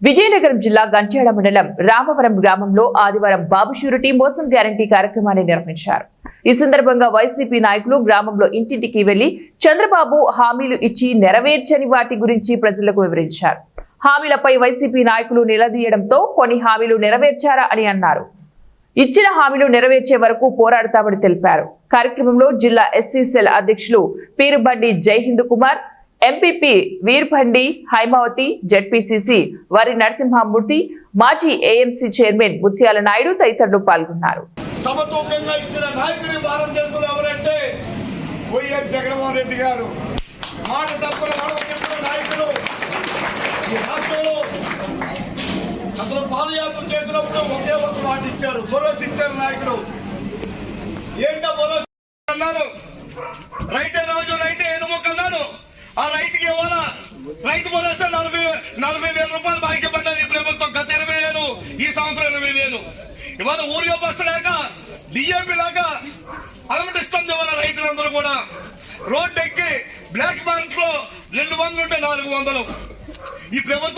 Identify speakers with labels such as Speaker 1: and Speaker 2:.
Speaker 1: విజయనగరం జిల్లా గంట్యాడ మండలం రామవరం గ్రామంలో ఆదివారం బాబు షూరిటీ మోసం గ్యారంటీ కార్యక్రమాన్ని నిర్వహించారు. ఈ సందర్భంగా వైసీపీ నాయకులు గ్రామంలో ఇంటింటికి వెళ్లి చంద్రబాబు హామీలు ఇచ్చి నెరవేర్చని వాటి గురించి ప్రజలకు వివరించారు. హామీలపై వైసీపీ నాయకులు నిలదీయడంతో కొన్ని హామీలు నెరవేర్చారా అని అన్నారు. ఇచ్చిన హామీలు నెరవేర్చే వరకు పోరాడతామని తెలిపారు. కార్యక్రమంలో జిల్లా ఎస్సీ సెల్ అధ్యక్షులు పీరుబండి జైహింద్ కుమార్, ఎంపీపీ వీర్భండి హైమావతి, జెడ్పీసీసీ వరి నరసింహమూర్తి, మాజీ ఏఎంసీ చైర్మన్ ముత్యాల నాయుడు తదితరులు పాల్గొన్నారు.
Speaker 2: సమతూకంగా ఇచ్చిన నాయకుడి భారతదేశంలో ఎవరంటే వైఎస్ జగన్మోహన్ రెడ్డి గారు. మాట తప్పుల నాయకులు ఈ రాష్ట్రంలో అసలు పాదయాత్ర చేసినప్పుడు ఒకే ఒక మాట ఇచ్చారు, భరోసా ఇచ్చారు నాయకుడు. ఏంటో భరోసా అన్నాడు, రైతే రోజు రైతే ఎనుమొక్కన్నాడు. ఆ రైతుకి ఇవ్వాలా రైతు భరోసా 40,000 రూపాయలు బాకీ పడ్డది ప్రభుత్వం. గత 20,000, ఈ సంవత్సరం 20,000. ఇవాళ ఊరిగా బస్సు లేక డిఏపీ లాగా అలమటిస్తుంది ఇవాళ రైతులందరూ కూడా. రోడ్డు ఎక్కి బ్లాక్ మార్కెట్ లో 200 ఉంటే 400. ఈ ప్రభుత్వం